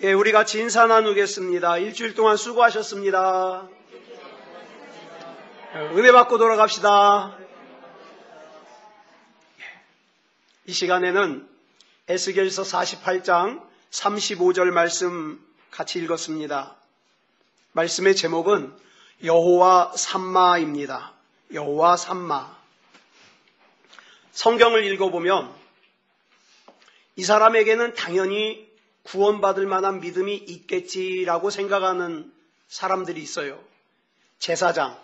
예, 우리 같이 인사 나누겠습니다. 일주일 동안 수고하셨습니다. 은혜 받고 돌아갑시다. 이 시간에는 에스겔서 48장 35절 말씀 같이 읽었습니다. 말씀의 제목은 여호와 삼마입니다. 여호와 삼마. 성경을 읽어보면 이 사람에게는 당연히 구원받을 만한 믿음이 있겠지라고 생각하는 사람들이 있어요. 제사장,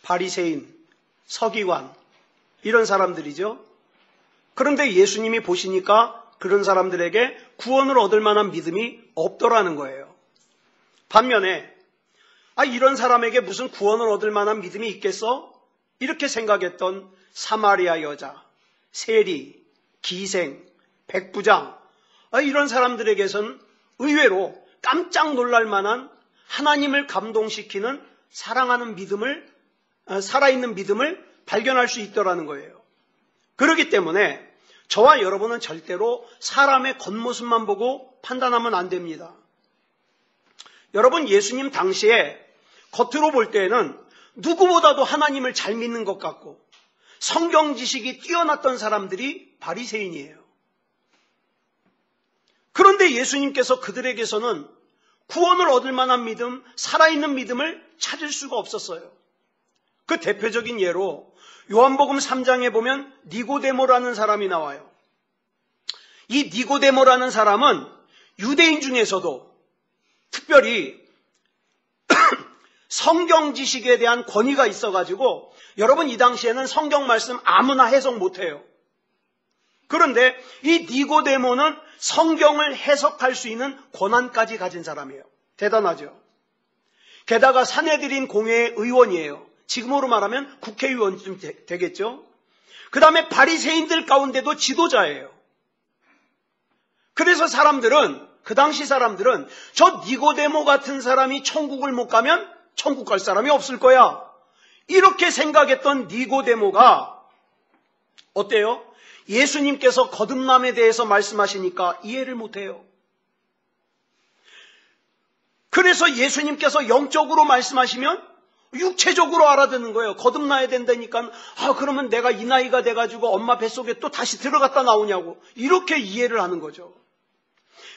바리새인, 서기관 이런 사람들이죠. 그런데 예수님이 보시니까 그런 사람들에게 구원을 얻을 만한 믿음이 없더라는 거예요. 반면에 이런 사람에게 무슨 구원을 얻을 만한 믿음이 있겠어? 이렇게 생각했던 사마리아 여자, 세리, 기생, 백부장 이런 사람들에게선 의외로 깜짝 놀랄 만한 하나님을 감동시키는 사랑하는 믿음을, 살아있는 믿음을 발견할 수 있더라는 거예요. 그렇기 때문에 저와 여러분은 절대로 사람의 겉모습만 보고 판단하면 안 됩니다. 여러분, 예수님 당시에 겉으로 볼 때에는 누구보다도 하나님을 잘 믿는 것 같고 성경 지식이 뛰어났던 사람들이 바리새인이에요. 그런데 예수님께서 그들에게서는 구원을 얻을 만한 믿음, 살아있는 믿음을 찾을 수가 없었어요. 그 대표적인 예로 요한복음 3장에 보면 니고데모라는 사람이 나와요. 이 니고데모라는 사람은 유대인 중에서도 특별히 성경 지식에 대한 권위가 있어가지고 여러분 이 당시에는 성경 말씀 아무나 해석 못해요. 그런데 이 니고데모는 성경을 해석할 수 있는 권한까지 가진 사람이에요. 대단하죠. 게다가 산헤드린 공회의 의원이에요. 지금으로 말하면 국회의원쯤 되겠죠. 그 다음에 바리새인들 가운데도 지도자예요. 그래서 그 당시 사람들은 저 니고데모 같은 사람이 천국을 못 가면 천국 갈 사람이 없을 거야. 이렇게 생각했던 니고데모가 어때요? 예수님께서 거듭남에 대해서 말씀하시니까 이해를 못해요. 그래서 예수님께서 영적으로 말씀하시면 육체적으로 알아듣는 거예요. 거듭나야 된다니까 그러면 내가 이 나이가 돼가지고 엄마 뱃속에 또 다시 들어갔다 나오냐고 이렇게 이해를 하는 거죠.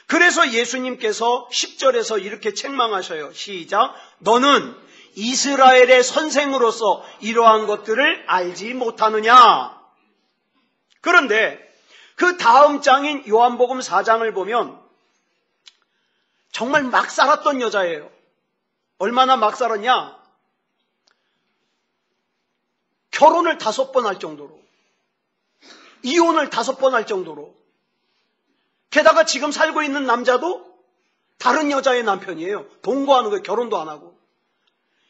그래서 예수님께서 10절에서 이렇게 책망하셔요. 시작. 너는 이스라엘의 선생으로서 이러한 것들을 알지 못하느냐. 그런데 그 다음 장인 요한복음 4장을 보면 정말 막 살았던 여자예요. 얼마나 막 살았냐? 결혼을 5번 할 정도로, 이혼을 5번 할 정도로, 게다가 지금 살고 있는 남자도 다른 여자의 남편이에요. 동거하는 거예요. 결혼도 안 하고.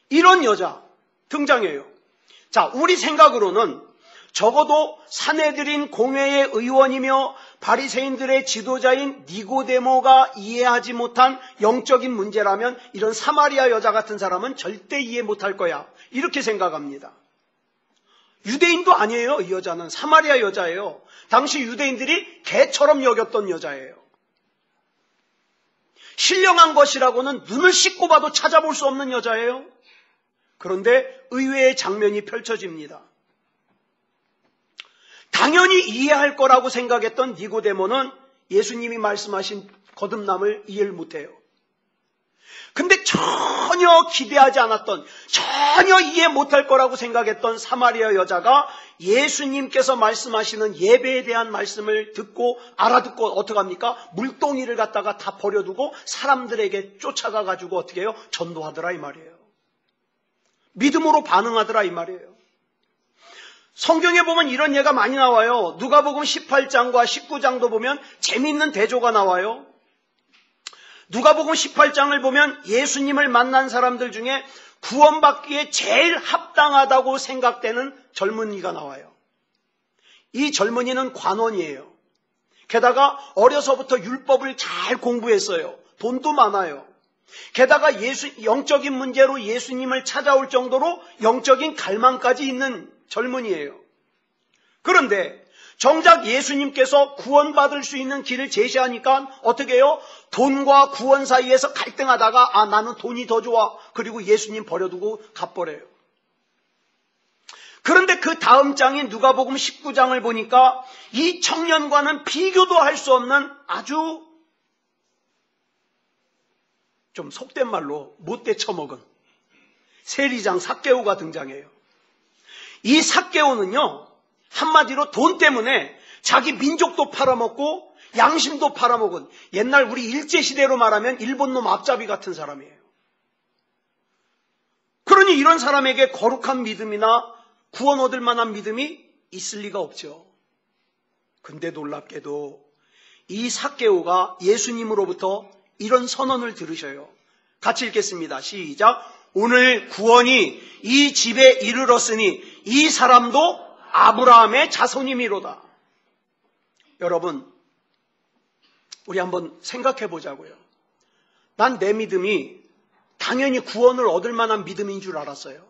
이런 여자 등장해요. 자, 우리 생각으로는 적어도 산헤드린 공회의 의원이며 바리새인들의 지도자인 니고데모가 이해하지 못한 영적인 문제라면 이런 사마리아 여자 같은 사람은 절대 이해 못할 거야. 이렇게 생각합니다. 유대인도 아니에요. 이 여자는 사마리아 여자예요. 당시 유대인들이 개처럼 여겼던 여자예요. 신령한 것이라고는 눈을 씻고 봐도 찾아볼 수 없는 여자예요. 그런데 의외의 장면이 펼쳐집니다. 당연히 이해할 거라고 생각했던 니고데모는 예수님이 말씀하신 거듭남을 이해를 못해요. 근데 전혀 기대하지 않았던, 전혀 이해 못할 거라고 생각했던 사마리아 여자가 예수님께서 말씀하시는 예배에 대한 말씀을 듣고 알아듣고 어떡합니까? 물동이를 갖다가 다 버려두고 사람들에게 쫓아가가지고 어떻게 해요? 전도하더라 이 말이에요. 믿음으로 반응하더라 이 말이에요. 성경에 보면 이런 예가 많이 나와요. 누가복음 18장과 19장도 보면 재미있는 대조가 나와요. 누가복음 18장을 보면 예수님을 만난 사람들 중에 구원받기에 제일 합당하다고 생각되는 젊은이가 나와요. 이 젊은이는 관원이에요. 게다가 어려서부터 율법을 잘 공부했어요. 돈도 많아요. 게다가 영적인 문제로 예수님을 찾아올 정도로 영적인 갈망까지 있는 젊은이에요. 그런데 정작 예수님께서 구원받을 수 있는 길을 제시하니까 어떻게 해요? 돈과 구원 사이에서 갈등하다가 나는 돈이 더 좋아. 그리고 예수님 버려두고 가버려요. 그런데 그 다음 장인 누가복음 19장을 보니까 이 청년과는 비교도 할 수 없는 아주 좀 속된 말로 못돼 처먹은 세리장 삭개오가 등장해요. 이 삭개오는요, 한마디로 돈 때문에 자기 민족도 팔아먹고 양심도 팔아먹은 옛날 우리 일제시대로 말하면 일본놈 앞잡이 같은 사람이에요. 그러니 이런 사람에게 거룩한 믿음이나 구원 얻을 만한 믿음이 있을 리가 없죠. 근데 놀랍게도 이 삭개오가 예수님으로부터 이런 선언을 들으셔요. 같이 읽겠습니다. 시작. 오늘 구원이 이 집에 이르렀으니 이 사람도 아브라함의 자손이미로다. 여러분, 우리 한번 생각해 보자고요. 난 내 믿음이 당연히 구원을 얻을 만한 믿음인 줄 알았어요.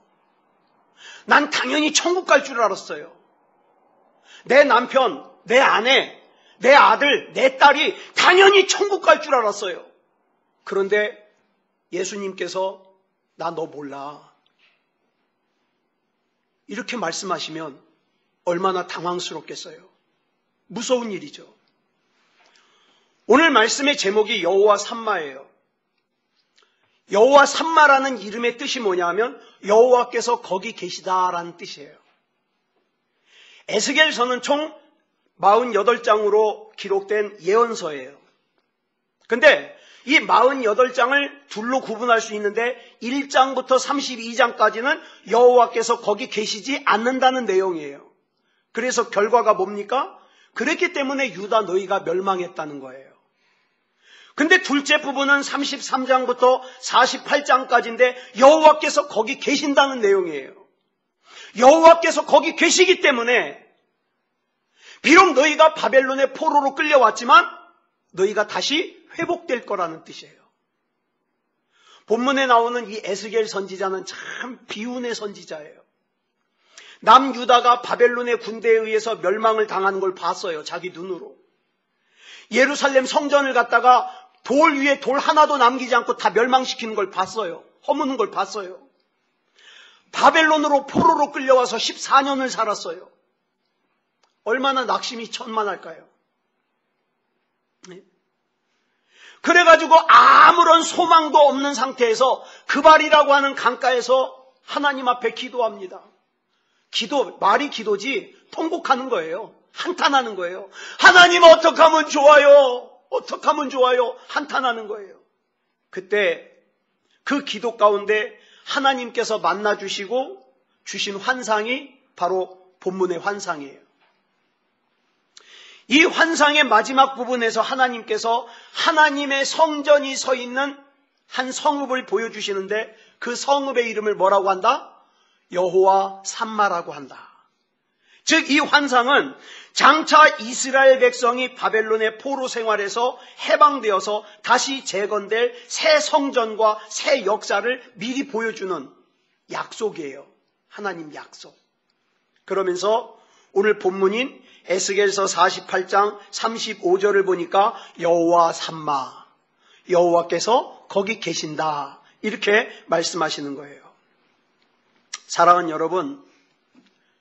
난 당연히 천국 갈 줄 알았어요. 내 남편, 내 아내, 내 아들, 내 딸이 당연히 천국 갈 줄 알았어요. 그런데 예수님께서 나 너 몰라. 이렇게 말씀하시면 얼마나 당황스럽겠어요. 무서운 일이죠. 오늘 말씀의 제목이 여호와 삼마예요. 여호와 삼마라는 이름의 뜻이 뭐냐면 여호와께서 거기 계시다라는 뜻이에요. 에스겔서는 총 48장으로 기록된 예언서예요. 근데 이 48장을 둘로 구분할 수 있는데 1장부터 32장까지는 여호와께서 거기 계시지 않는다는 내용이에요. 그래서 결과가 뭡니까? 그랬기 때문에 유다 너희가 멸망했다는 거예요. 근데 둘째 부분은 33장부터 48장까지인데 여호와께서 거기 계신다는 내용이에요. 여호와께서 거기 계시기 때문에 비록 너희가 바벨론의 포로로 끌려왔지만 너희가 다시 회복될 거라는 뜻이에요. 본문에 나오는 이 에스겔 선지자는 참 비운의 선지자예요. 남유다가 바벨론의 군대에 의해서 멸망을 당하는 걸 봤어요. 자기 눈으로. 예루살렘 성전을 갖다가 돌 위에 돌 하나도 남기지 않고 다 멸망시키는 걸 봤어요. 허무는 걸 봤어요. 바벨론으로 포로로 끌려와서 14년을 살았어요. 얼마나 낙심이 천만할까요? 네. 그래가지고 아무런 소망도 없는 상태에서 그발이라고 하는 강가에서 하나님 앞에 기도합니다. 말이 기도지 통곡하는 거예요. 한탄하는 거예요. 하나님 어떻게 하면 좋아요? 어떻게 하면 좋아요? 한탄하는 거예요. 그때 그 기도 가운데 하나님께서 만나주시고 주신 환상이 바로 본문의 환상이에요. 이 환상의 마지막 부분에서 하나님께서 하나님의 성전이 서 있는 한 성읍을 보여주시는데 그 성읍의 이름을 뭐라고 한다? 여호와 삼마라고 한다. 즉 이 환상은 장차 이스라엘 백성이 바벨론의 포로 생활에서 해방되어서 다시 재건될 새 성전과 새 역사를 미리 보여주는 약속이에요. 하나님 약속. 그러면서 오늘 본문인 에스겔서 48장 35절을 보니까 여호와 삼마, 여호와께서 거기 계신다 이렇게 말씀하시는 거예요. 사랑하는 여러분,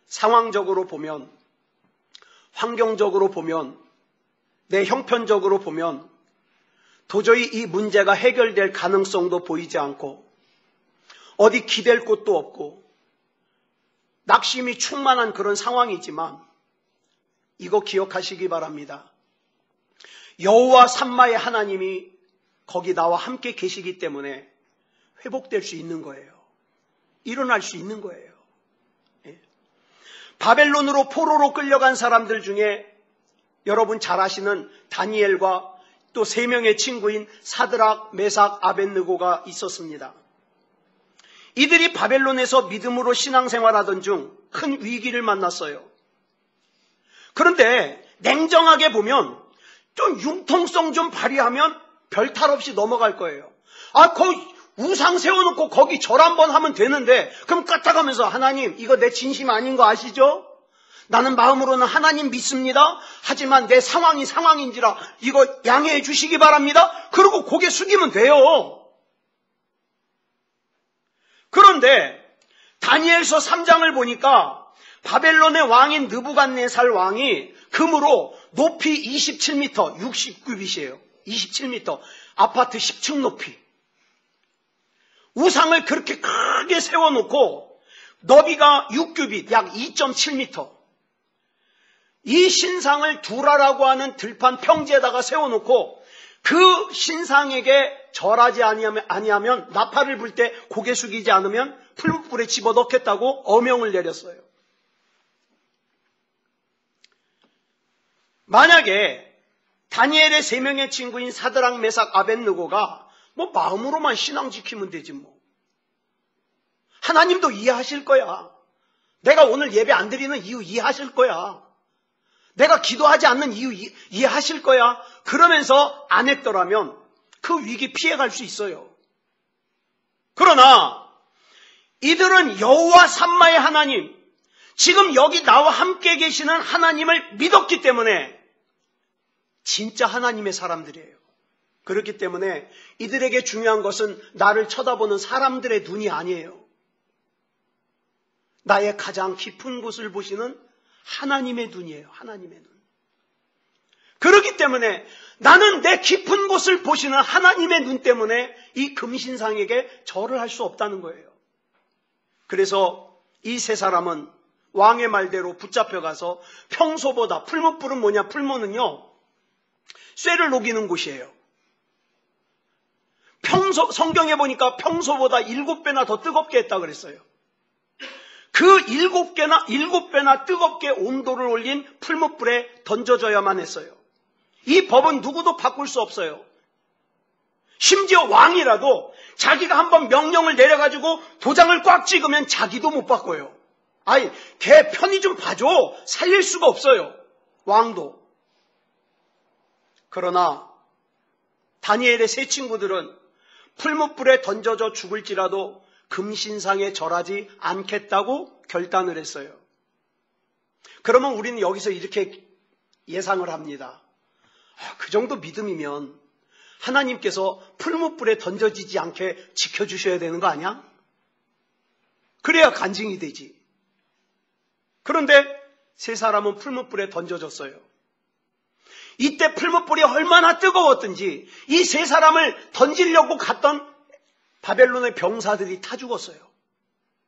상황적으로 보면, 환경적으로 보면, 내 형편적으로 보면 도저히 이 문제가 해결될 가능성도 보이지 않고 어디 기댈 곳도 없고 낙심이 충만한 그런 상황이지만 이거 기억하시기 바랍니다. 여호와 삼마의 하나님이 거기 나와 함께 계시기 때문에 회복될 수 있는 거예요. 일어날 수 있는 거예요. 바벨론으로 포로로 끌려간 사람들 중에 여러분 잘 아시는 다니엘과 또 3명의 친구인 사드락, 메삭, 아벳느고가 있었습니다. 이들이 바벨론에서 믿음으로 신앙생활하던 중 큰 위기를 만났어요. 그런데 냉정하게 보면 좀 융통성 좀 발휘하면 별 탈 없이 넘어갈 거예요. 거기 우상 세워놓고 거기 절 한번 하면 되는데 그럼 까딱하면서 하나님 이거 내 진심 아닌 거 아시죠? 나는 마음으로는 하나님 믿습니다. 하지만 내 상황이 상황인지라 이거 양해해 주시기 바랍니다. 그러고 고개 숙이면 돼요. 그런데 다니엘서 3장을 보니까 바벨론의 왕인 느부갓네살 왕이 금으로 높이 27m, 60규빗이에요. 27m, 아파트 10층 높이. 우상을 그렇게 크게 세워놓고 너비가 6규빗, 약 2.7m. 이 신상을 두라라고 하는 들판 평지에다가 세워놓고 그 신상에게 절하지 아니하면 나팔을 불 때 고개 숙이지 않으면 풀무불에 집어넣겠다고 어명을 내렸어요. 만약에 다니엘의 3명의 친구인 사드락, 메삭, 아벳느고가 마음으로만 신앙 지키면 되지 뭐. 하나님도 이해하실 거야. 내가 오늘 예배 안 드리는 이유 이해하실 거야. 내가 기도하지 않는 이유 이해하실 거야. 그러면서 안 했더라면 그 위기 피해갈 수 있어요. 그러나 이들은 여호와 삼마의 하나님, 지금 여기 나와 함께 계시는 하나님을 믿었기 때문에 진짜 하나님의 사람들이에요. 그렇기 때문에 이들에게 중요한 것은 나를 쳐다보는 사람들의 눈이 아니에요. 나의 가장 깊은 곳을 보시는 하나님의 눈이에요. 하나님의 눈. 그렇기 때문에 나는 내 깊은 곳을 보시는 하나님의 눈 때문에 이 금신상에게 절을 할 수 없다는 거예요. 그래서 이 세 사람은 왕의 말대로 붙잡혀가서 평소보다, 풀무불은 뭐냐? 풀무는요, 쇠를 녹이는 곳이에요. 성경에 보니까 평소보다 7배나 더 뜨겁게 했다 그랬어요. 그 7배나 뜨겁게 온도를 올린 풀무불에 던져져야만 했어요. 이 법은 누구도 바꿀 수 없어요. 심지어 왕이라도 자기가 한번 명령을 내려가지고 도장을 꽉 찍으면 자기도 못 바꿔요. 아니, 걔 편히 좀 봐줘. 살릴 수가 없어요. 왕도. 그러나 다니엘의 세 친구들은 풀무불에 던져져 죽을지라도 금신상에 절하지 않겠다고 결단을 했어요. 그러면 우리는 여기서 이렇게 예상을 합니다. 그 정도 믿음이면 하나님께서 풀무불에 던져지지 않게 지켜주셔야 되는 거 아니야? 그래야 간증이 되지. 그런데 세 사람은 풀무불에 던져졌어요. 이때 풀무불이 얼마나 뜨거웠던지 이 세 사람을 던지려고 갔던 바벨론의 병사들이 타 죽었어요.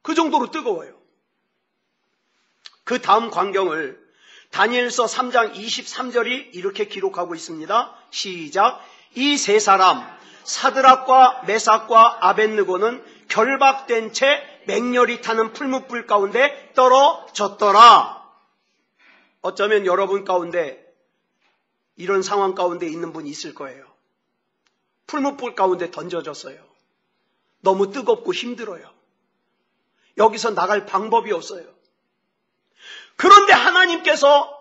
그 정도로 뜨거워요. 그 다음 광경을 다니엘서 3장 23절이 이렇게 기록하고 있습니다. 시작. 이 세 사람 사드락과 메삭과 아벳느고는 결박된 채 맹렬히 타는 풀무불 가운데 떨어졌더라. 어쩌면 여러분 가운데 이런 상황 가운데 있는 분이 있을 거예요. 풀무불 가운데 던져졌어요. 너무 뜨겁고 힘들어요. 여기서 나갈 방법이 없어요. 그런데 하나님께서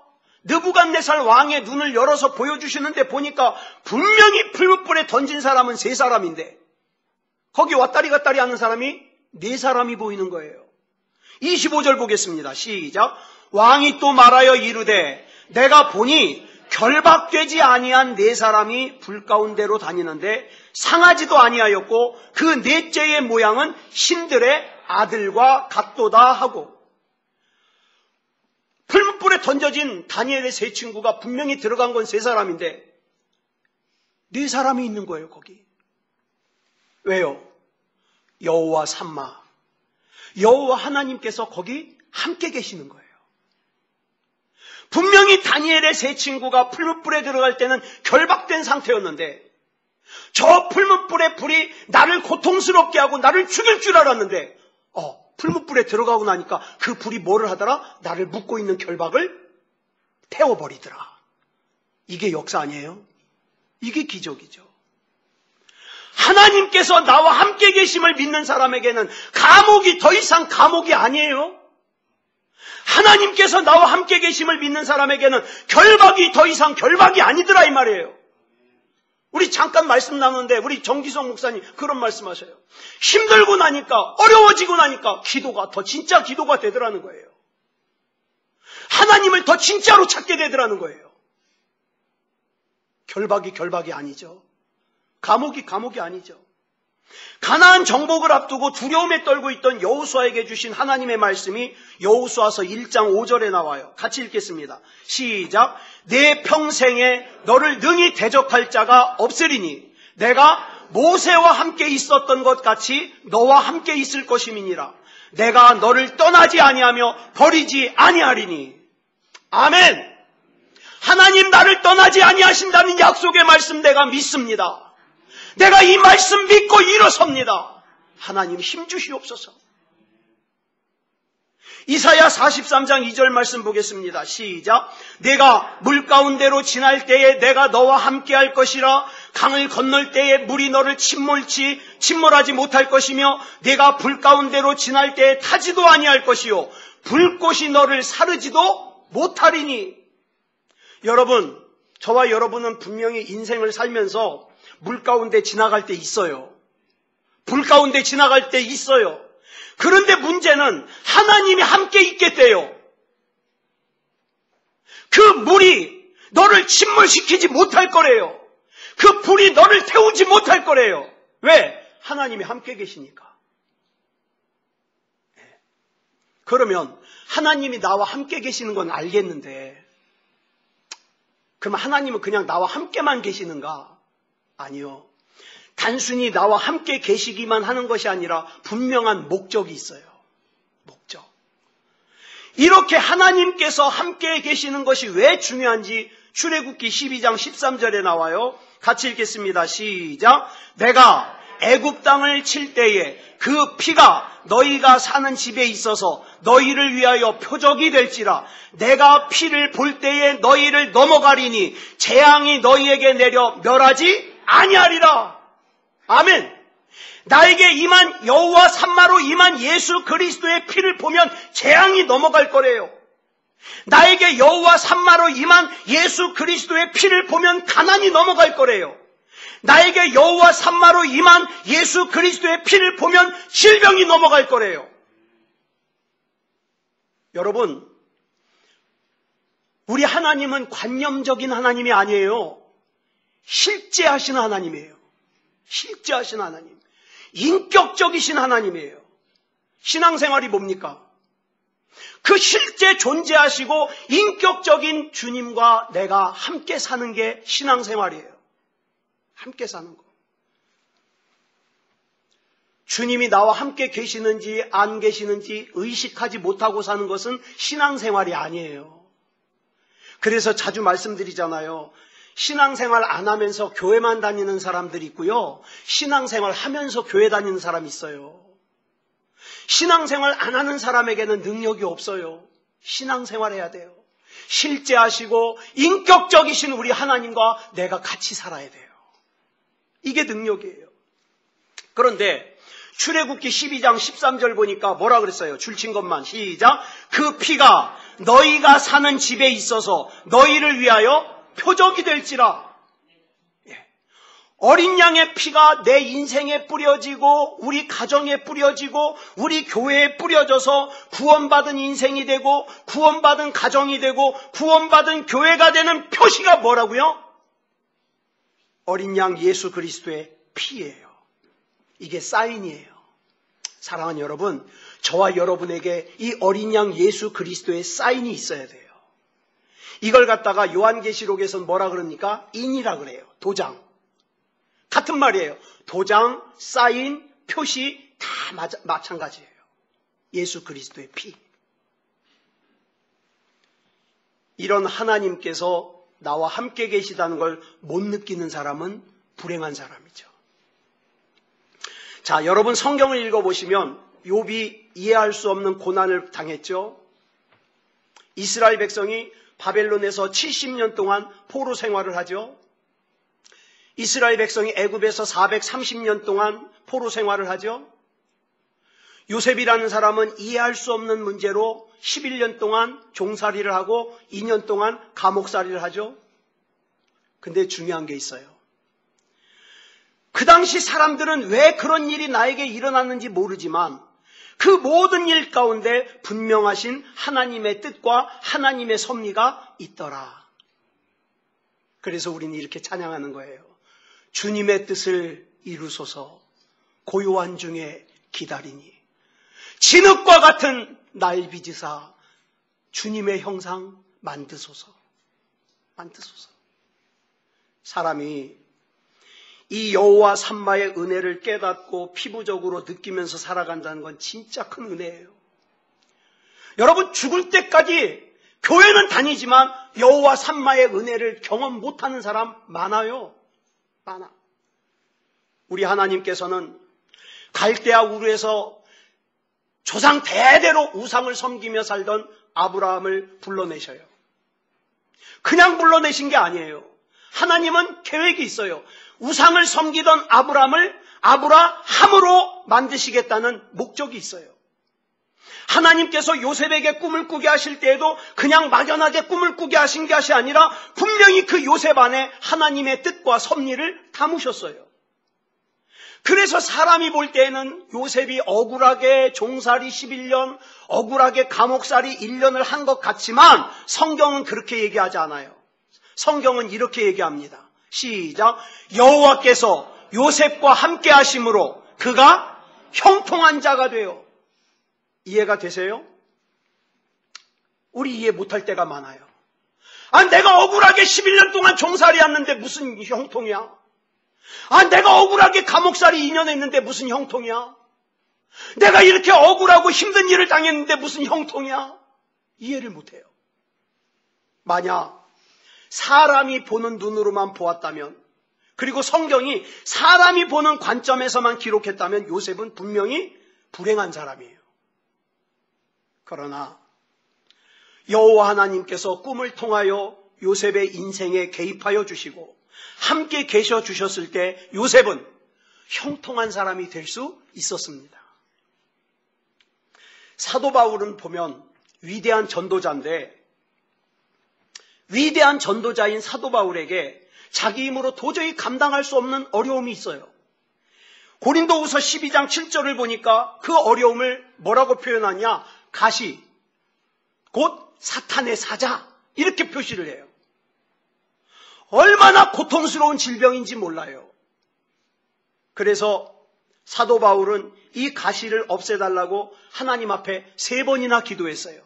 느부갓네살 왕의 눈을 열어서 보여주시는데 보니까 분명히 풀무불에 던진 사람은 세 사람인데 거기 왔다리 갔다리 하는 사람이 네 사람이 보이는 거예요. 25절 보겠습니다. 시작. 왕이 또 말하여 이르되 내가 보니 결박되지 아니한 네 사람이 불 가운데로 다니는데 상하지도 아니하였고 그 넷째의 모양은 신들의 아들과 같도다 하고, 풀무불에 던져진 다니엘의 세 친구가 분명히 들어간 건 세 사람인데 네 사람이 있는 거예요. 거기. 왜요? 여호와 삼마, 여호와 하나님께서 거기 함께 계시는 거예요. 분명히 다니엘의 세 친구가 풀무불에 들어갈 때는 결박된 상태였는데 저 풀무불의 불이 나를 고통스럽게 하고 나를 죽일 줄 알았는데 풀무불에 들어가고 나니까 그 불이 뭐를 하더라? 나를 묶고 있는 결박을 태워버리더라. 이게 역사 아니에요? 이게 기적이죠. 하나님께서 나와 함께 계심을 믿는 사람에게는 감옥이 더 이상 감옥이 아니에요. 하나님께서 나와 함께 계심을 믿는 사람에게는 결박이 더 이상 결박이 아니더라 이 말이에요. 우리 잠깐 말씀 나누는데 우리 정기성 목사님 그런 말씀하셔요. 힘들고 나니까, 어려워지고 나니까 기도가 더 진짜 기도가 되더라는 거예요. 하나님을 더 진짜로 찾게 되더라는 거예요. 결박이 아니죠. 감옥이 아니죠. 가나안 정복을 앞두고 두려움에 떨고 있던 여호수아에게 주신 하나님의 말씀이 여호수아서 1장 5절에 나와요. 같이 읽겠습니다. 시작. 내 평생에 너를 능히 대적할 자가 없으리니 내가 모세와 함께 있었던 것 같이 너와 함께 있을 것임이니라. 내가 너를 떠나지 아니하며 버리지 아니하리니. 아멘. 하나님 나를 떠나지 아니하신다는 약속의 말씀 내가 믿습니다. 내가 이 말씀 믿고 일어섭니다. 하나님 힘 주시옵소서. 이사야 43장 2절 말씀 보겠습니다. 시작. 내가 물 가운데로 지날 때에 내가 너와 함께할 것이라. 강을 건널 때에 물이 너를 침몰하지 못할 것이며 내가 불 가운데로 지날 때에 타지도 아니할 것이요 불꽃이 너를 사르지도 못하리니. 여러분, 저와 여러분은 분명히 인생을 살면서 물 가운데 지나갈 때 있어요. 불 가운데 지나갈 때 있어요. 그런데 문제는 하나님이 함께 있겠대요. 그 물이 너를 침몰시키지 못할 거래요. 그 불이 너를 태우지 못할 거래요. 왜? 하나님이 함께 계시니까. 그러면 하나님이 나와 함께 계시는 건 알겠는데 그럼 하나님은 그냥 나와 함께만 계시는가? 아니요. 단순히 나와 함께 계시기만 하는 것이 아니라 분명한 목적이 있어요. 목적. 이렇게 하나님께서 함께 계시는 것이 왜 중요한지 출애굽기 12장 13절에 나와요. 같이 읽겠습니다. 시작. 내가 애굽 땅을 칠 때에 그 피가 너희가 사는 집에 있어서 너희를 위하여 표적이 될지라. 내가 피를 볼 때에 너희를 넘어가리니 재앙이 너희에게 내려 멸하지 아니하리라. 아멘. 나에게 임한 여호와 산마로 임한 예수 그리스도의 피를 보면 재앙이 넘어갈 거래요. 나에게 여호와 산마로 임한 예수 그리스도의 피를 보면 가난이 넘어갈 거래요. 나에게 여호와 산마로 임한 예수 그리스도의 피를 보면 질병이 넘어갈 거래요. 여러분, 우리 하나님은 관념적인 하나님이 아니에요. 실제하신 하나님이에요. 실제하신 하나님. 인격적이신 하나님이에요. 신앙생활이 뭡니까? 그 실제 존재하시고 인격적인 주님과 내가 함께 사는 게 신앙생활이에요. 함께 사는 거. 주님이 나와 함께 계시는지 안 계시는지 의식하지 못하고 사는 것은 신앙생활이 아니에요. 그래서 자주 말씀드리잖아요. 신앙생활 안 하면서 교회만 다니는 사람들이 있고요. 신앙생활 하면서 교회 다니는 사람이 있어요. 신앙생활 안 하는 사람에게는 능력이 없어요. 신앙생활 해야 돼요. 실제하시고 인격적이신 우리 하나님과 내가 같이 살아야 돼요. 이게 능력이에요. 그런데 출애굽기 12장 13절 보니까 뭐라 그랬어요? 줄친 것만 시작. 그 피가 너희가 사는 집에 있어서 너희를 위하여 표적이 될지라. 어린 양의 피가 내 인생에 뿌려지고 우리 가정에 뿌려지고 우리 교회에 뿌려져서 구원받은 인생이 되고 구원받은 가정이 되고 구원받은 교회가 되는 표시가 뭐라고요? 어린 양 예수 그리스도의 피예요. 이게 사인이에요. 사랑하는 여러분, 저와 여러분에게 이 어린 양 예수 그리스도의 사인이 있어야 돼요. 이걸 갖다가 요한계시록에서는 뭐라 그럽니까? 인이라 그래요. 도장. 같은 말이에요. 도장, 사인, 표시 다 마찬가지예요. 예수 그리스도의 피. 이런 하나님께서 나와 함께 계시다는 걸 못 느끼는 사람은 불행한 사람이죠. 자, 여러분 성경을 읽어보시면 욥이 이해할 수 없는 고난을 당했죠. 이스라엘 백성이 바벨론에서 70년 동안 포로 생활을 하죠. 이스라엘 백성이 애굽에서 430년 동안 포로 생활을 하죠. 요셉이라는 사람은 이해할 수 없는 문제로 11년 동안 종살이를 하고 2년 동안 감옥살이를 하죠. 근데 중요한 게 있어요. 그 당시 사람들은 왜 그런 일이 나에게 일어났는지 모르지만 그 모든 일 가운데 분명하신 하나님의 뜻과 하나님의 섭리가 있더라. 그래서 우리는 이렇게 찬양하는 거예요. 주님의 뜻을 이루소서 고요한 중에 기다리니 진흙과 같은 날 빚으사 주님의 형상 만드소서. 만드소서. 사람이 이 여호와 삼마의 은혜를 깨닫고 피부적으로 느끼면서 살아간다는 건 진짜 큰 은혜예요. 여러분 죽을 때까지 교회는 다니지만 여호와 삼마의 은혜를 경험 못하는 사람 많아요. 많아. 우리 하나님께서는 갈대아 우르에서 조상 대대로 우상을 섬기며 살던 아브라함을 불러내셔요. 그냥 불러내신 게 아니에요. 하나님은 계획이 있어요. 우상을 섬기던 아브라함을 아브라함으로 만드시겠다는 목적이 있어요. 하나님께서 요셉에게 꿈을 꾸게 하실 때에도 그냥 막연하게 꿈을 꾸게 하신 것이 아니라 분명히 그 요셉 안에 하나님의 뜻과 섭리를 담으셨어요. 그래서 사람이 볼 때에는 요셉이 억울하게 종살이 11년, 억울하게 감옥살이 1년을 한 것 같지만 성경은 그렇게 얘기하지 않아요. 성경은 이렇게 얘기합니다. 시작. 여호와께서 요셉과 함께 하심으로 그가 형통한 자가 되어. 이해가 되세요? 우리 이해 못할 때가 많아요. 내가 억울하게 11년 동안 종살이 했는데 무슨 형통이야? 내가 억울하게 감옥살이 2년 했는데 무슨 형통이야? 내가 이렇게 억울하고 힘든 일을 당했는데 무슨 형통이야? 이해를 못해요. 만약 사람이 보는 눈으로만 보았다면, 그리고 성경이 사람이 보는 관점에서만 기록했다면 요셉은 분명히 불행한 사람이에요. 그러나 여호와 하나님께서 꿈을 통하여 요셉의 인생에 개입하여 주시고 함께 계셔 주셨을 때 요셉은 형통한 사람이 될 수 있었습니다. 사도 바울은 보면 위대한 전도자인데 위대한 전도자인 사도 바울에게 자기 힘으로 도저히 감당할 수 없는 어려움이 있어요. 고린도후서 12장 7절을 보니까 그 어려움을 뭐라고 표현하냐? 가시, 곧 사탄의 사자, 이렇게 표시를 해요. 얼마나 고통스러운 질병인지 몰라요. 그래서 사도 바울은 이 가시를 없애달라고 하나님 앞에 3번이나 기도했어요.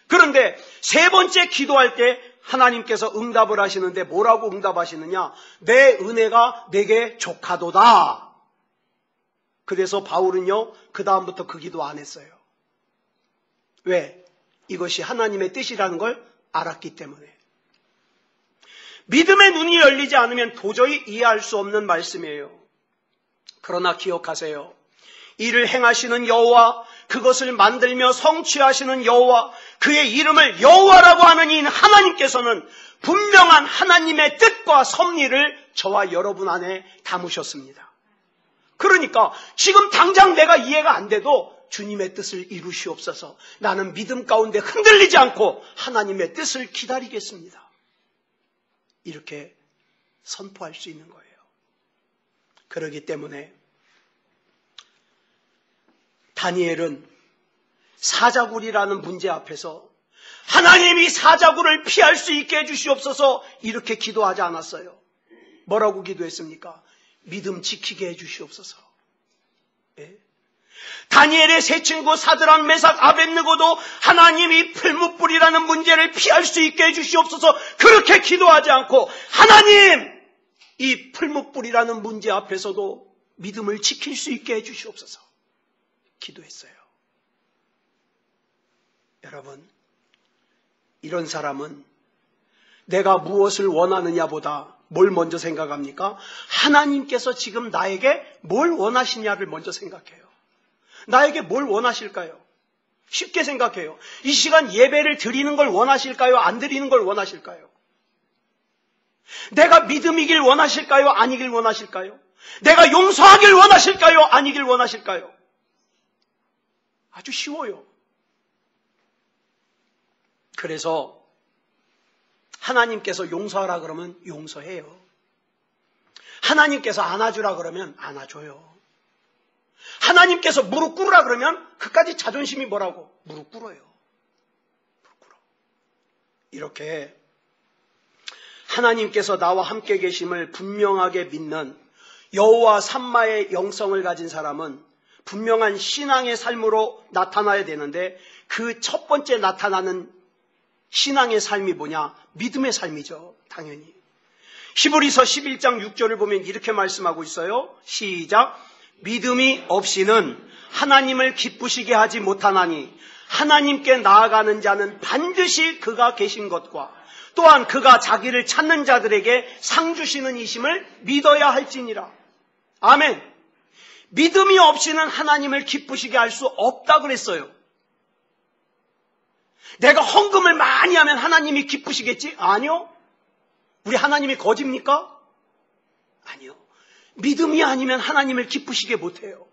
그런데 3번째 기도할 때 하나님께서 응답을 하시는데 뭐라고 응답하시느냐? 내 은혜가 내게 족하도다. 그래서 바울은요, 그 다음부터 그 기도 안 했어요. 왜? 이것이 하나님의 뜻이라는 걸 알았기 때문에. 믿음의 눈이 열리지 않으면 도저히 이해할 수 없는 말씀이에요. 그러나 기억하세요. 이를 행하시는 여호와, 그것을 만들며 성취하시는 여호와, 그의 이름을 여호와라고 하는 이 하나님께서는 분명한 하나님의 뜻과 섭리를 저와 여러분 안에 담으셨습니다. 그러니까 지금 당장 내가 이해가 안 돼도 주님의 뜻을 이루시옵소서. 나는 믿음 가운데 흔들리지 않고 하나님의 뜻을 기다리겠습니다. 이렇게 선포할 수 있는 거예요. 그렇기 때문에 다니엘은 사자굴이라는 문제 앞에서 하나님이 사자굴을 피할 수 있게 해주시옵소서 이렇게 기도하지 않았어요. 뭐라고 기도했습니까? 믿음 지키게 해주시옵소서. 예? 다니엘의 세 친구 사드락, 메삭, 아벳느고도 하나님이 풀무불이라는 문제를 피할 수 있게 해주시옵소서 그렇게 기도하지 않고 하나님 이 풀무불이라는 문제 앞에서도 믿음을 지킬 수 있게 해주시옵소서 기도했어요. 여러분, 이런 사람은 내가 무엇을 원하느냐보다 뭘 먼저 생각합니까? 하나님께서 지금 나에게 뭘 원하시냐를 먼저 생각해요. 나에게 뭘 원하실까요? 쉽게 생각해요. 이 시간 예배를 드리는 걸 원하실까요? 안 드리는 걸 원하실까요? 내가 믿음이길 원하실까요? 아니길 원하실까요? 내가 용서하길 원하실까요? 아니길 원하실까요? 아주 쉬워요. 그래서 하나님께서 용서하라 그러면 용서해요. 하나님께서 안아주라 그러면 안아줘요. 하나님께서 무릎 꿇으라 그러면 그까지 자존심이 뭐라고? 무릎 꿇어요. 무릎 꿇어. 이렇게 하나님께서 나와 함께 계심을 분명하게 믿는 여호와 삼마의 영성을 가진 사람은 분명한 신앙의 삶으로 나타나야 되는데, 그 첫 번째 나타나는 신앙의 삶이 뭐냐? 믿음의 삶이죠. 당연히. 히브리서 11장 6절을 보면 이렇게 말씀하고 있어요. 시작. 믿음이 없이는 하나님을 기쁘시게 하지 못하나니 하나님께 나아가는 자는 반드시 그가 계신 것과 또한 그가 자기를 찾는 자들에게 상 주시는 이심을 믿어야 할지니라. 아멘. 믿음이 없이는 하나님을 기쁘시게 할 수 없다 그랬어요. 내가 헌금을 많이 하면 하나님이 기쁘시겠지? 아니요. 우리 하나님이 거짓입니까? 아니요. 믿음이 아니면 하나님을 기쁘시게 못해요.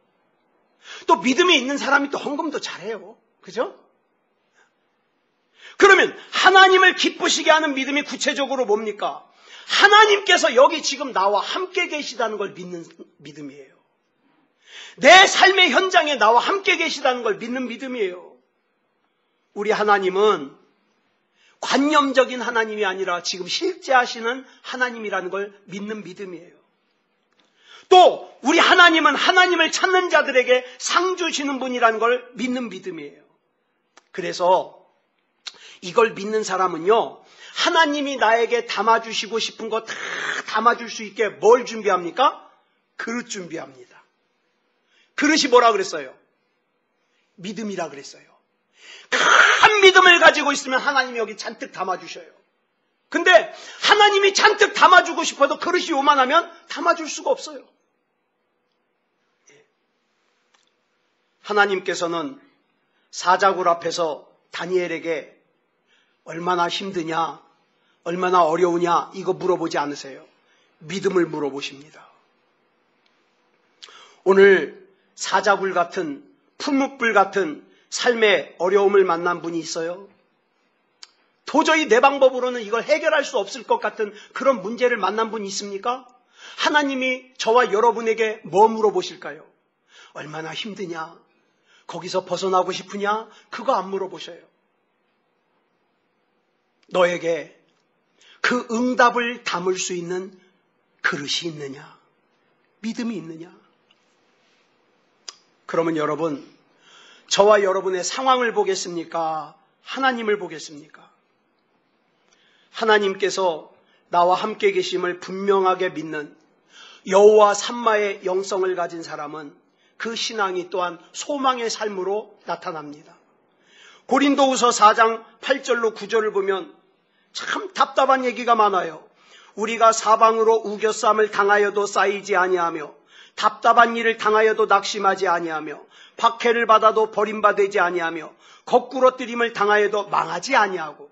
또 믿음이 있는 사람이 또 헌금도 잘해요. 그죠? 그러면 하나님을 기쁘시게 하는 믿음이 구체적으로 뭡니까? 하나님께서 여기 지금 나와 함께 계시다는 걸 믿는 믿음이에요. 내 삶의 현장에 나와 함께 계시다는 걸 믿는 믿음이에요. 우리 하나님은 관념적인 하나님이 아니라 지금 실제 하시는 하나님이라는 걸 믿는 믿음이에요. 또 우리 하나님은 하나님을 찾는 자들에게 상 주시는 분이라는 걸 믿는 믿음이에요. 그래서 이걸 믿는 사람은요, 하나님이 나에게 담아주시고 싶은 거 다 담아줄 수 있게 뭘 준비합니까? 그릇 준비합니다. 그릇이 뭐라 그랬어요? 믿음이라 그랬어요. 큰 믿음을 가지고 있으면 하나님이 여기 잔뜩 담아주셔요. 근데 하나님이 잔뜩 담아주고 싶어도 그릇이 요만하면 담아줄 수가 없어요. 하나님께서는 사자굴 앞에서 다니엘에게 얼마나 힘드냐, 얼마나 어려우냐 이거 물어보지 않으세요. 믿음을 물어보십니다. 오늘 사자굴 같은 풀무불 같은 삶의 어려움을 만난 분이 있어요? 도저히 내 방법으로는 이걸 해결할 수 없을 것 같은 그런 문제를 만난 분이 있습니까? 하나님이 저와 여러분에게 뭐 물어보실까요? 얼마나 힘드냐? 거기서 벗어나고 싶으냐? 그거 안 물어보셔요. 너에게 그 응답을 담을 수 있는 그릇이 있느냐? 믿음이 있느냐? 그러면 여러분, 저와 여러분의 상황을 보겠습니까? 하나님을 보겠습니까? 하나님께서 나와 함께 계심을 분명하게 믿는 여호와 삼마의 영성을 가진 사람은 그 신앙이 또한 소망의 삶으로 나타납니다. 고린도후서 4장 8절로 9절을 보면 참 답답한 얘기가 많아요. 우리가 사방으로 우겨쌈을 당하여도 쌓이지 아니하며 답답한 일을 당하여도 낙심하지 아니하며 박해를 받아도 버림받지 아니하며 거꾸로 뜨림을 당하여도 망하지 아니하고.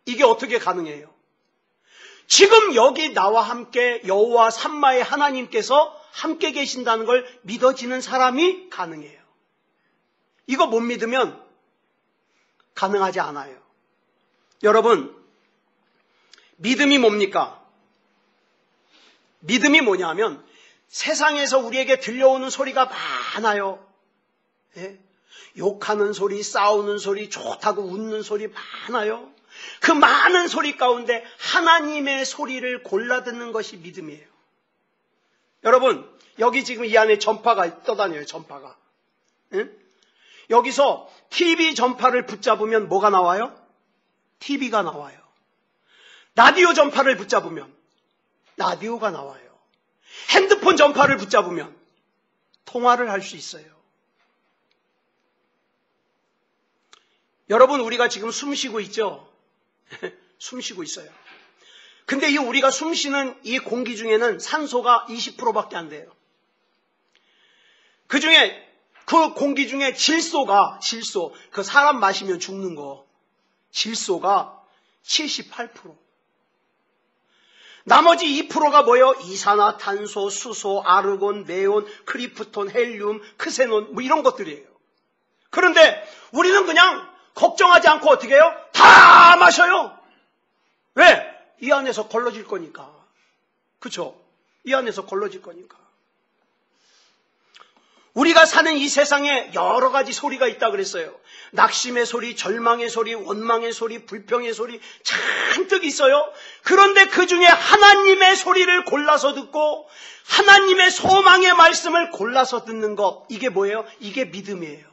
이게 어떻게 가능해요? 지금 여기 나와 함께 여호와 삼마의 하나님께서 함께 계신다는 걸 믿어지는 사람이 가능해요. 이거 못 믿으면 가능하지 않아요. 여러분, 믿음이 뭡니까? 믿음이 뭐냐면 세상에서 우리에게 들려오는 소리가 많아요. 예? 욕하는 소리, 싸우는 소리, 좋다고 웃는 소리 많아요. 그 많은 소리 가운데 하나님의 소리를 골라 듣는 것이 믿음이에요. 여러분, 여기 지금 이 안에 전파가 떠다녀요. 전파가. 예? 여기서 TV 전파를 붙잡으면 뭐가 나와요? TV가 나와요. 라디오 전파를 붙잡으면 라디오가 나와요. 핸드폰 전파를 붙잡으면 통화를 할 수 있어요. 여러분, 우리가 지금 숨 쉬고 있죠? 숨 쉬고 있어요. 근데 이 우리가 숨 쉬는 이 공기 중에는 산소가 20%밖에 안 돼요. 그 중에 그 공기 중에 질소, 그 사람 마시면 죽는 거, 질소가 78%. 나머지 2%가 뭐예요? 이산화탄소, 수소, 아르곤, 네온, 크리프톤, 헬륨, 크세논 뭐 이런 것들이에요. 그런데 우리는 그냥 걱정하지 않고 어떻게 해요? 다 마셔요. 왜? 이 안에서 걸러질 거니까. 그렇죠? 이 안에서 걸러질 거니까. 우리가 사는 이 세상에 여러 가지 소리가 있다 그랬어요. 낙심의 소리, 절망의 소리, 원망의 소리, 불평의 소리 잔뜩 있어요. 그런데 그 중에 하나님의 소리를 골라서 듣고 하나님의 소망의 말씀을 골라서 듣는 것, 이게 뭐예요? 이게 믿음이에요.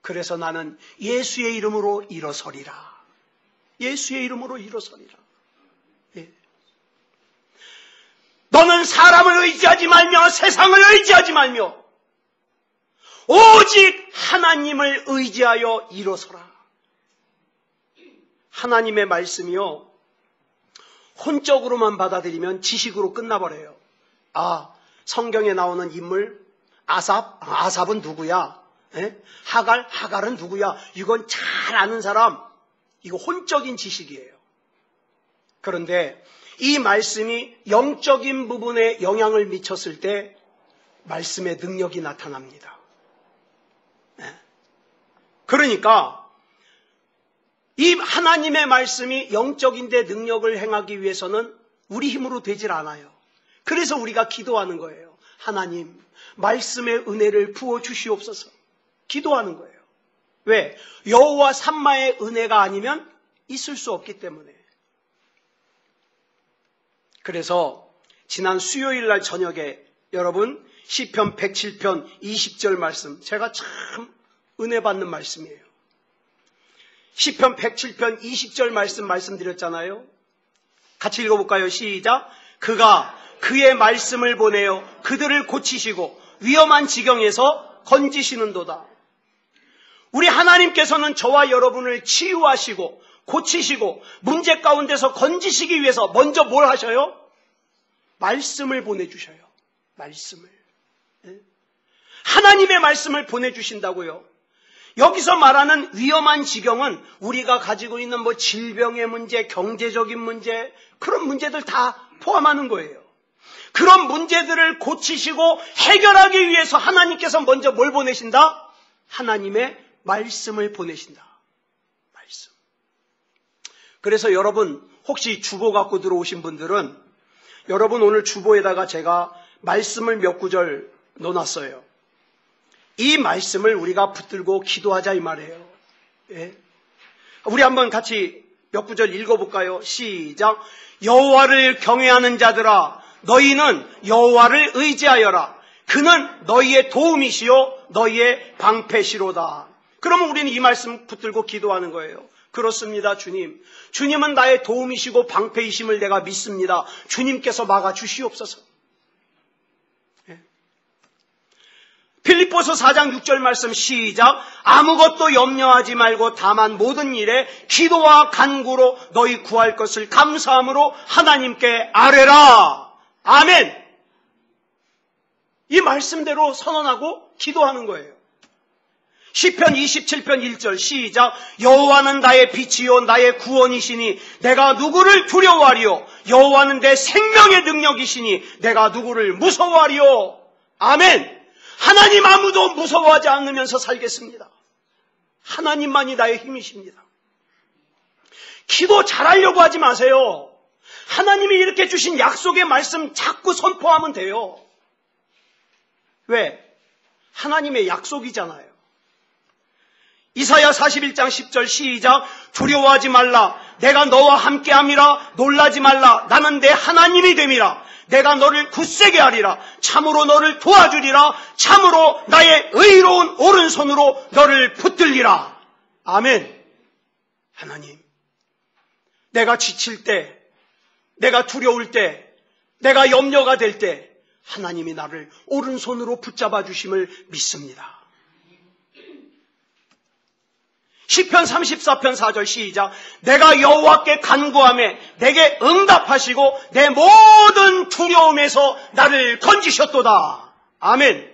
그래서 나는 예수의 이름으로 일어서리라. 예수의 이름으로 일어서리라. 예. 너는 사람을 의지하지 말며 세상을 의지하지 말며 오직 하나님을 의지하여 일어서라. 하나님의 말씀이요, 혼적으로만 받아들이면 지식으로 끝나버려요. 아, 성경에 나오는 인물 아삽은 누구야? 에? 하갈은 누구야? 이건 잘 아는 사람. 이거 혼적인 지식이에요. 그런데 이 말씀이 영적인 부분에 영향을 미쳤을 때 말씀의 능력이 나타납니다. 그러니까 이 하나님의 말씀이 영적인데 능력을 행하기 위해서는 우리 힘으로 되질 않아요. 그래서 우리가 기도하는 거예요. 하나님, 말씀의 은혜를 부어주시옵소서. 기도하는 거예요. 왜? 여호와 삼마의 은혜가 아니면 있을 수 없기 때문에. 그래서 지난 수요일 날 저녁에 여러분 시편 107편 20절 말씀, 제가 참 은혜 받는 말씀이에요. 시편 107편 20절 말씀드렸잖아요. 같이 읽어볼까요? 시작. 그가 그의 말씀을 보내어 그들을 고치시고 위험한 지경에서 건지시는도다. 우리 하나님께서는 저와 여러분을 치유하시고 고치시고 문제 가운데서 건지시기 위해서 먼저 뭘 하셔요? 말씀을 보내주셔요. 말씀을. 하나님의 말씀을 보내주신다고요. 여기서 말하는 위험한 지경은 우리가 가지고 있는 질병의 문제, 경제적인 문제, 그런 문제들 다 포함하는 거예요. 그런 문제들을 고치시고 해결하기 위해서 하나님께서 먼저 뭘 보내신다? 하나님의 말씀을 보내신다. 말씀. 그래서 여러분, 혹시 주보 갖고 들어오신 분들은 여러분 오늘 주보에다가 제가 말씀을 몇 구절 넣어놨어요. 이 말씀을 우리가 붙들고 기도하자 이 말이에요. 예. 우리 한번 같이 몇 구절 읽어볼까요? 시작. 여호와를 경외하는 자들아, 너희는 여호와를 의지하여라. 그는 너희의 도움이시요 너희의 방패시로다. 그러면 우리는 이 말씀 붙들고 기도하는 거예요. 그렇습니다, 주님. 주님은 나의 도움이시고 방패이심을 내가 믿습니다. 주님께서 막아주시옵소서. 빌립보서 4장 6절 말씀 시작. 아무것도 염려하지 말고 다만 모든 일에 기도와 간구로 너희 구할 것을 감사함으로 하나님께 아뢰라. 아멘. 이 말씀대로 선언하고 기도하는 거예요. 시편 27편 1절 시작. 여호와는 나의 빛이요 나의 구원이시니 내가 누구를 두려워하리요. 여호와는 내 생명의 능력이시니 내가 누구를 무서워하리요. 아멘. 하나님 아무도 무서워하지 않으면서 살겠습니다. 하나님만이 나의 힘이십니다. 기도 잘하려고 하지 마세요. 하나님이 이렇게 주신 약속의 말씀 자꾸 선포하면 돼요. 왜? 하나님의 약속이잖아요. 이사야 41장 10절 시작. 두려워하지 말라. 내가 너와 함께함이라. 놀라지 말라. 나는 내 하나님이 됨이라. 내가 너를 굳세게 하리라. 참으로 너를 도와주리라. 참으로 나의 의로운 오른손으로 너를 붙들리라. 아멘. 하나님, 내가 지칠 때, 내가 두려울 때, 내가 염려가 될 때 하나님이 나를 오른손으로 붙잡아 주심을 믿습니다. 시편 34편 4절 시작. 내가 여호와께 간구하며 내게 응답하시고 내 모든 두려움에서 나를 건지셨도다. 아멘.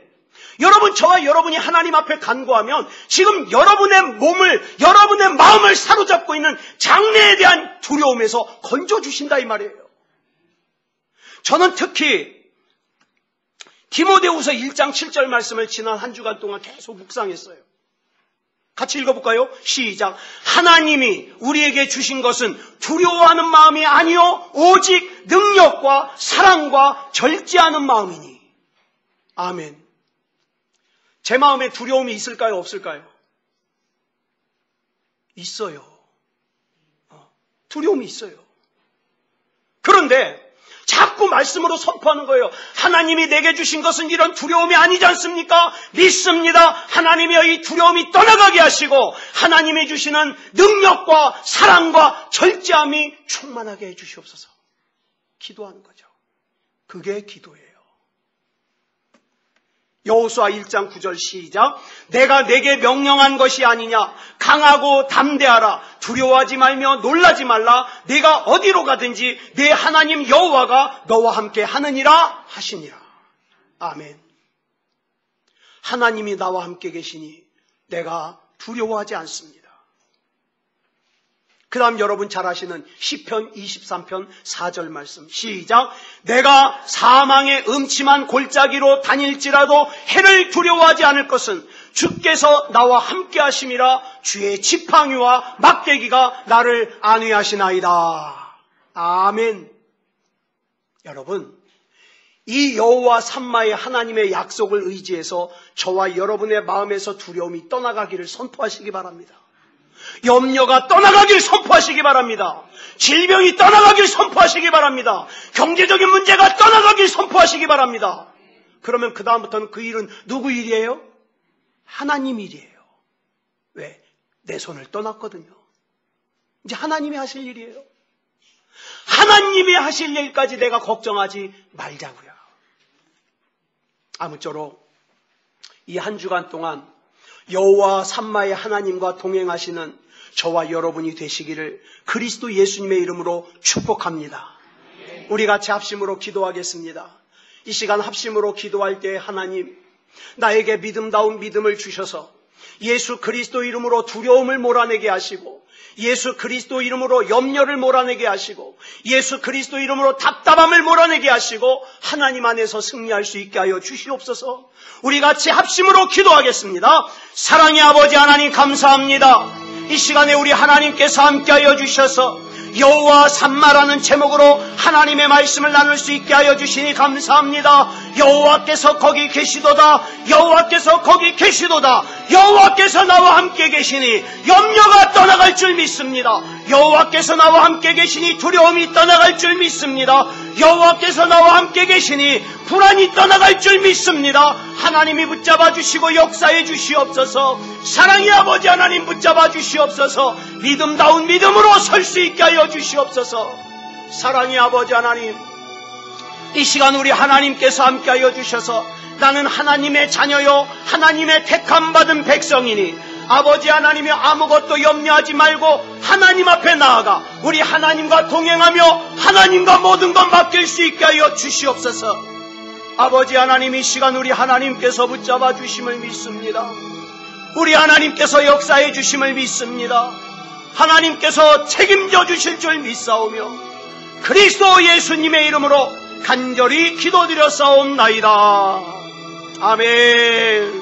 여러분, 저와 여러분이 하나님 앞에 간구하면 지금 여러분의 몸을, 여러분의 마음을 사로잡고 있는 장래에 대한 두려움에서 건져주신다 이 말이에요. 저는 특히 디모데후서 1장 7절 말씀을 지난 한 주간 동안 계속 묵상했어요. 같이 읽어볼까요? 시작. 하나님이 우리에게 주신 것은 두려워하는 마음이 아니요 오직 능력과 사랑과 절제하는 마음이니. 아멘. 제 마음에 두려움이 있을까요? 없을까요? 있어요. 두려움이 있어요. 그런데 자꾸 말씀으로 선포하는 거예요. 하나님이 내게 주신 것은 이런 두려움이 아니지 않습니까? 믿습니다. 하나님의 이 두려움이 떠나가게 하시고 하나님이 주시는 능력과 사랑과 절제함이 충만하게 해주시옵소서. 기도하는 거죠. 그게 기도예요. 여호수아 1장 9절 시작. 내가 내게 명령한 것이 아니냐. 강하고 담대하라. 두려워하지 말며 놀라지 말라. 내가 어디로 가든지 내 하나님 여호와가 너와 함께 하느니라 하시니라. 아멘. 하나님이 나와 함께 계시니 내가 두려워하지 않습니다. 그 다음 여러분 잘 아시는 시편 23편 4절 말씀 시작. 내가 사망의 음침한 골짜기로 다닐지라도 해를 두려워하지 않을 것은 주께서 나와 함께 하심이라. 주의 지팡이와 막대기가 나를 안위하시나이다. 아멘. 여러분, 이 여호와 삼마의 하나님의 약속을 의지해서 저와 여러분의 마음에서 두려움이 떠나가기를 선포하시기 바랍니다. 염려가 떠나가길 선포하시기 바랍니다. 질병이 떠나가길 선포하시기 바랍니다. 경제적인 문제가 떠나가길 선포하시기 바랍니다. 그러면 그 다음부터는 그 일은 누구 일이에요? 하나님 일이에요. 왜? 내 손을 떠났거든요. 이제 하나님이 하실 일이에요. 하나님이 하실 일까지 내가 걱정하지 말자고요. 아무쪼록 이 한 주간 동안 여호와 삼마의 하나님과 동행하시는 저와 여러분이 되시기를 그리스도 예수님의 이름으로 축복합니다. 우리 같이 합심으로 기도하겠습니다. 이 시간 합심으로 기도할 때 하나님, 나에게 믿음다운 믿음을 주셔서 예수 그리스도 이름으로 두려움을 몰아내게 하시고 예수 그리스도 이름으로 염려를 몰아내게 하시고 예수 그리스도 이름으로 답답함을 몰아내게 하시고 하나님 안에서 승리할 수 있게 하여 주시옵소서. 우리 같이 합심으로 기도하겠습니다. 사랑의 아버지 하나님 감사합니다. 이 시간에 우리 하나님께서 함께하여 주셔서 여호와 삼마라는 제목으로 하나님의 말씀을 나눌 수 있게 하여 주시니 감사합니다. 여호와께서 거기 계시도다. 여호와께서 거기 계시도다. 여호와께서 나와 함께 계시니 염려가 떠나갈 줄 믿습니다. 여호와께서 나와 함께 계시니 두려움이 떠나갈 줄 믿습니다. 여호와께서 나와 함께 계시니 불안이 떠나갈 줄 믿습니다. 하나님이 붙잡아 주시고 역사해 주시옵소서. 사랑의 아버지 하나님 붙잡아 주시옵소서. 믿음다운 믿음으로 설 수 있게 하여 주시옵소서. 사랑의 아버지 하나님, 이 시간 우리 하나님께서 함께하여 주셔서 나는 하나님의 자녀요 하나님의 택함받은 백성이니 아버지 하나님이 아무것도 염려하지 말고 하나님 앞에 나아가 우리 하나님과 동행하며 하나님과 모든 것 맡길 수 있게 하여 주시옵소서. 아버지 하나님, 이 시간 우리 하나님께서 붙잡아 주심을 믿습니다. 우리 하나님께서 역사해 주심을 믿습니다. 하나님께서 책임져 주실 줄 믿사오며 그리스도 예수님의 이름으로 간절히 기도드려 싸움나이다. 아멘.